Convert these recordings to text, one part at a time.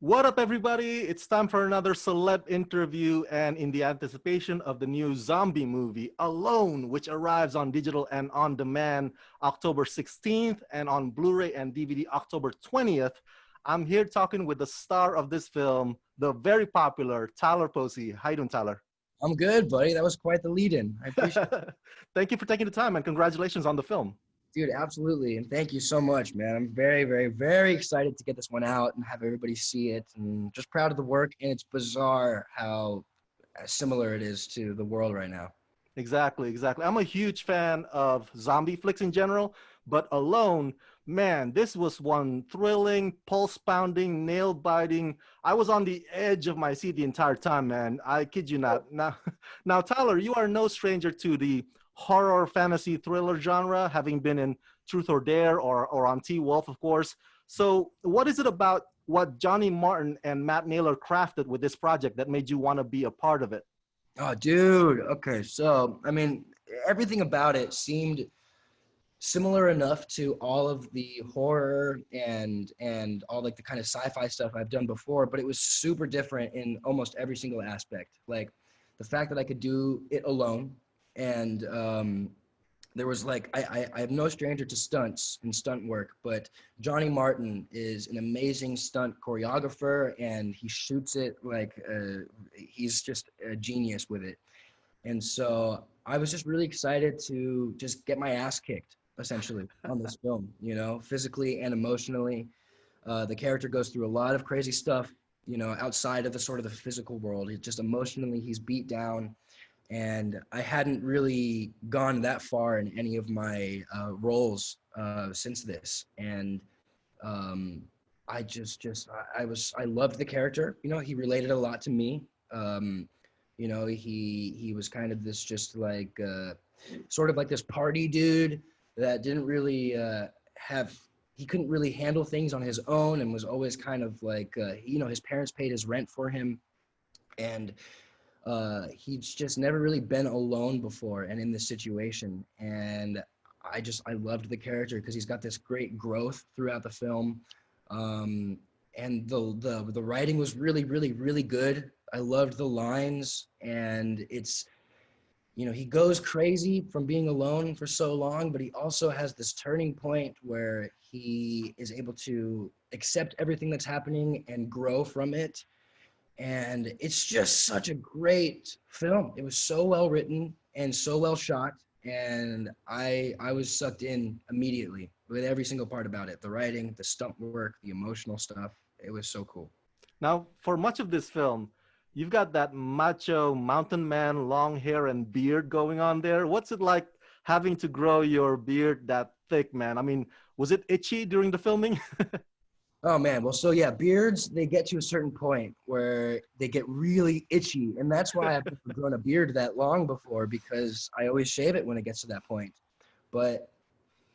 What up, everybody? It's time for another celeb interview, and in the anticipation of the new zombie movie, Alone, which arrives on digital and on demand October 16th and on Blu ray and DVD October 20th, I'm here talking with the star of this film, the very popular Tyler Posey. How you doing, Tyler? I'm good, buddy. That was quite the lead-in. I appreciate it. Thank you for taking the time, and congratulations on the film. Dude, absolutely. And thank you so much, man. I'm very, very, very excited to get this one out and have everybody see it, and just proud of the work. And it's bizarre how similar it is to the world right now. Exactly, exactly. I'm a huge fan of zombie flicks in general, but Alone, man, this was one thrilling, pulse pounding, nail biting. I was on the edge of my seat the entire time, man. I kid you not. Now, Tyler, you are no stranger to the horror fantasy thriller genre, having been in Truth or Dare or on T Wolf, of course. So, what is it about what Johnny Martin and Matt Naylor crafted with this project that made you want to be a part of it? Oh, dude. Okay, so I mean, everything about it seemed similar enough to all of the horror and all like the kind of sci-fi stuff I've done before, but it was super different in almost every single aspect. Like the fact that I could do it alone, and there was like I am no stranger to stunts and stunt work, but Johnny Martin is an amazing stunt choreographer, and he shoots it like he's just a genius with it. And so I was just really excited to just get my ass kicked essentially on this film, physically and emotionally. The character goes through a lot of crazy stuff, outside of the sort of the physical world. It just emotionally, he's beat down. And I hadn't really gone that far in any of my roles since this. And I I loved the character. He related a lot to me. He was kind of this just like sort of like this party dude that didn't really have he couldn't really handle things on his own, and was always kind of like his parents paid his rent for him, and he's just never really been alone before and in this situation. And I loved the character because he's got this great growth throughout the film. And the writing was really, really, really good. I loved the lines, and he goes crazy from being alone for so long, but he also has this turning point where he is able to accept everything that's happening and grow from it. And it's just such a great film. It was so well written and so well shot, and I was sucked in immediately with every single part about it. The writing, the stunt work, the emotional stuff. It was so cool. Now, for much of this film, you've got that macho mountain man, long hair and beard going on there. What's it like having to grow your beard that thick, man? I mean, was it itchy during the filming? Oh man, well, so yeah, beards, they get to a certain point where they get really itchy, and that's why I've never grown a beard that long before, because I always shave it when it gets to that point. But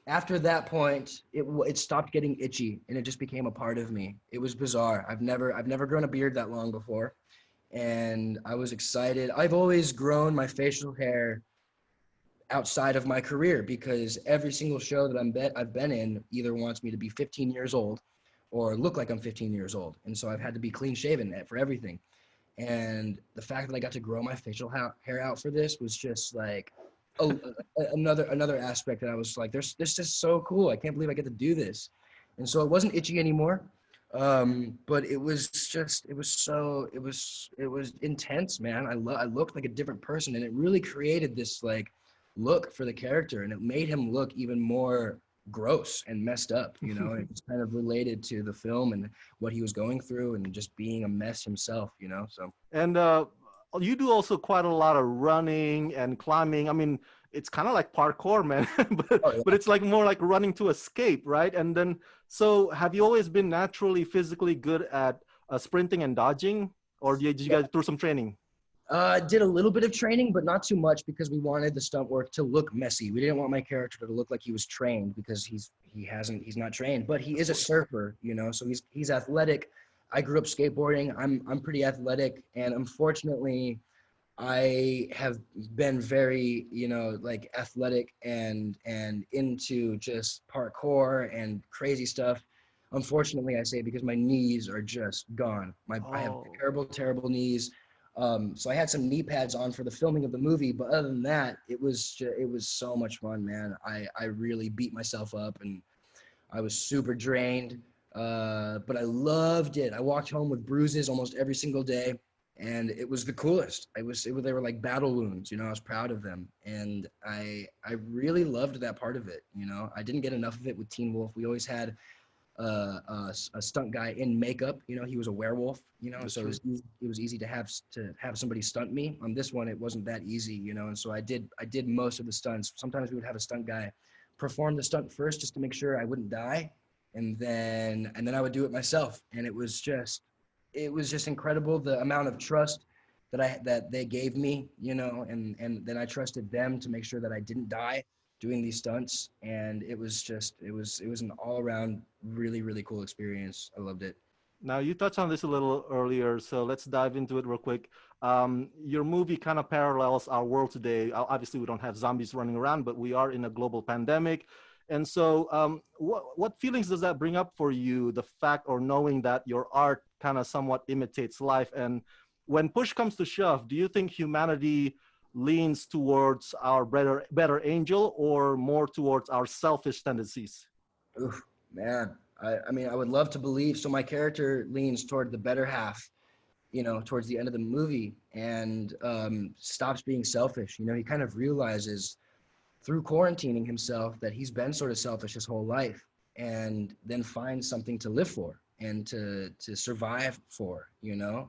after that point, it stopped getting itchy, and it just became a part of me. It was bizarre. I've never grown a beard that long before, and I was excited. I've always grown my facial hair outside of my career, because every single show that I've been in either wants me to be 15 years old or look like I'm 15 years old. And so I've had to be clean shaven for everything. And the fact that I got to grow my facial hair out for this was just like another aspect that I was like, this is so cool. I can't believe I get to do this. And so it wasn't itchy anymore. But it was intense, man. I looked like a different person, and it really created this like look for the character, and it made him look even more gross and messed up. It was kind of related to the film and what he was going through, and just being a mess himself. So And you do also quite a lot of running and climbing. I mean, it's kind of like parkour, man, but oh but yeah. it's like more like running to escape, right? And then, so have you always been naturally physically good at sprinting and dodging, or did you guys through some training? Did a little bit of training, but not too much, because we wanted the stunt work to look messy. We didn't want my character to look like he was trained, because he's not trained, but he is a surfer, so he's athletic. I grew up skateboarding. I'm pretty athletic, and unfortunately, I have been very, like athletic and into just parkour and crazy stuff. Unfortunately, I say, because my knees are just gone. I have Oh, terrible, terrible knees. So I had some knee pads on for the filming of the movie, but other than that, it was so much fun, man. I really beat myself up, and I was super drained, but I loved it. I walked home with bruises almost every single day, and it was the coolest. They were like battle wounds, you know. I was proud of them, and I really loved that part of it. You know, I didn't get enough of it with Teen Wolf. We always had a stunt guy in makeup. You know, he was a werewolf. You know, that's so true. it was easy to have somebody stunt me. On this one, it wasn't that easy. You know, and so I did most of the stunts. Sometimes we would have a stunt guy perform the stunt first just to make sure I wouldn't die, and then I would do it myself. And it was just incredible, the amount of trust that they gave me. You know, and then I trusted them to make sure that I didn't die doing these stunts, and it was an all around really cool experience. I loved it. Now, you touched on this a little earlier, so let's dive into it real quick. Your movie kind of parallels our world today. Obviously, we don't have zombies running around, but we are in a global pandemic. And so, what feelings does that bring up for you, the fact or knowing that your art kind of somewhat imitates life? And when push comes to shove, do you think humanity leans towards our better angel or more towards our selfish tendencies? Oof, man. I mean, I would love to believe. So my character leans toward the better half, you know, towards the end of the movie, and stops being selfish. You know, he kind of realizes through quarantining himself that he's been sort of selfish his whole life, and then finds something to live for and to survive for, you know.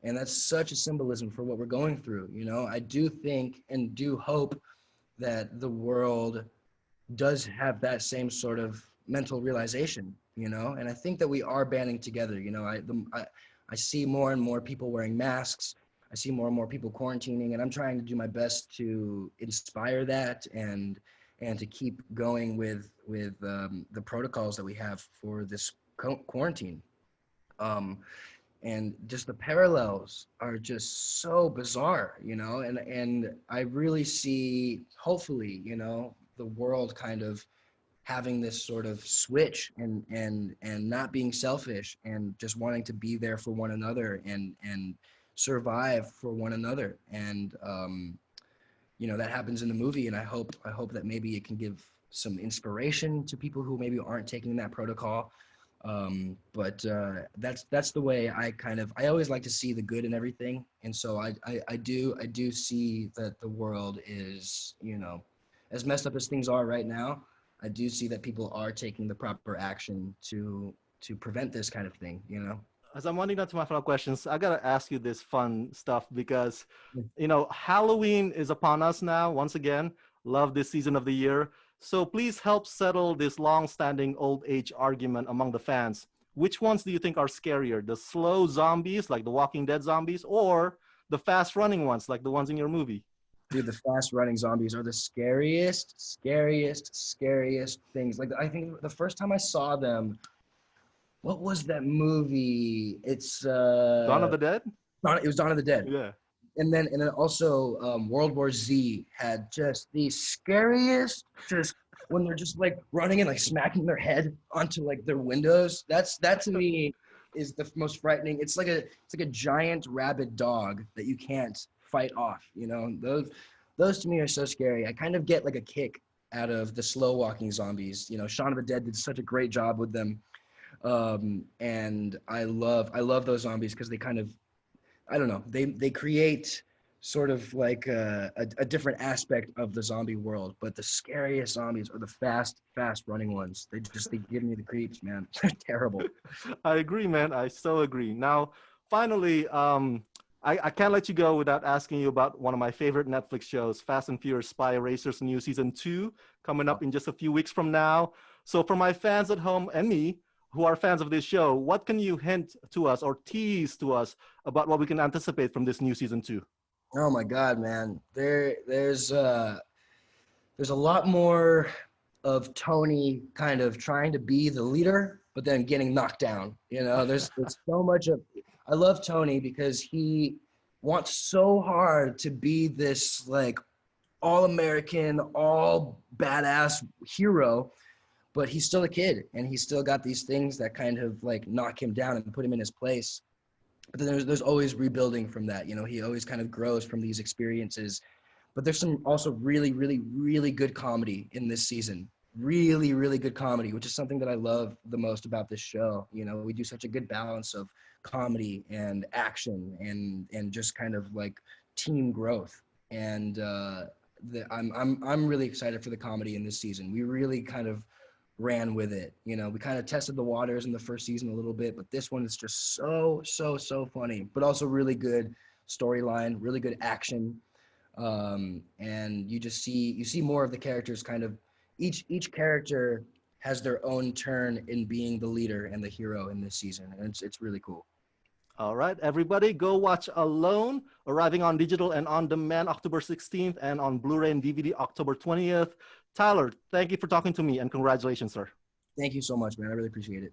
And that's such a symbolism for what we're going through. You know, I do think and do hope that the world does have that same sort of mental realization, you know. And I think that we are banding together. You know, I see more and more people wearing masks. I see more and more people quarantining, and I'm trying to do my best to inspire that, and to keep going with the protocols that we have for this quarantine. Um, and just the parallels are just so bizarre, you know. And I really see, hopefully, you know, the world kind of having this sort of switch, and not being selfish, and just wanting to be there for one another, and survive for one another. And you know, that happens in the movie, and I hope that maybe it can give some inspiration to people who maybe aren't taking that protocol. But that's the way I always like to see the good in everything. And so I do see that the world is, you know, as messed up as things are right now. I do see that people are taking the proper action to prevent this kind of thing, you know. As I'm winding down to my final questions, I gotta ask you this fun stuff because, you know, Halloween is upon us now. Once again, love this season of the year. So please help settle this long-standing old age argument among the fans. Which ones do you think are scarier, the slow zombies like the Walking Dead zombies, or the fast-running ones like the ones in your movie? Dude, the fast running zombies are the scariest things. Like, I think the first time I saw them, what was that movie? It's Dawn of the Dead? It was Dawn of the Dead. Yeah. And then also World War Z had just the scariest, just when they're just like running and like smacking their head onto like their windows. That to me is the most frightening. It's like a giant rabid dog that you can't fight off. You know, those to me are so scary. I kind of get like a kick out of the slow walking zombies. You know, Shaun of the Dead did such a great job with them. And I love those zombies because they kind of, I don't know, they create sort of like a different aspect of the zombie world. But the scariest zombies are the fast running ones. They give me the creeps, man. They're terrible. I agree, man. I so agree. Now, finally, I can't let you go without asking you about one of my favorite Netflix shows, Fast and Furious Spy Racers new season 2, coming up in just a few weeks from now. So for my fans at home and me who are fans of this show, what can you hint to us or tease to us about what we can anticipate from this new season 2? Oh my God, man. There's a lot more of Tony kind of trying to be the leader, but then getting knocked down. You know, there's so much of. I love Tony because he wants so hard to be this like all American, all badass hero, but he's still a kid, and he's still got these things that kind of like knock him down and put him in his place. But then there's always rebuilding from that. You know, he always kind of grows from these experiences. But there's some also really, really, really good comedy in this season. Really, really good comedy, which is something that I love the most about this show. You know, we do such a good balance of comedy and action and just kind of like team growth. And I'm really excited for the comedy in this season. We really kind of ran with it. You know, we kind of tested the waters in the first season a little bit, but this one is just so funny, but also really good storyline, really good action. And you see more of the characters kind of each character has their own turn in being the leader and the hero in this season. And it's really cool. All right, everybody, go watch Alone, arriving on digital and on demand October 16th and on Blu-ray and DVD October 20th. Tyler, thank you for talking to me and congratulations, sir. Thank you so much, man. I really appreciate it.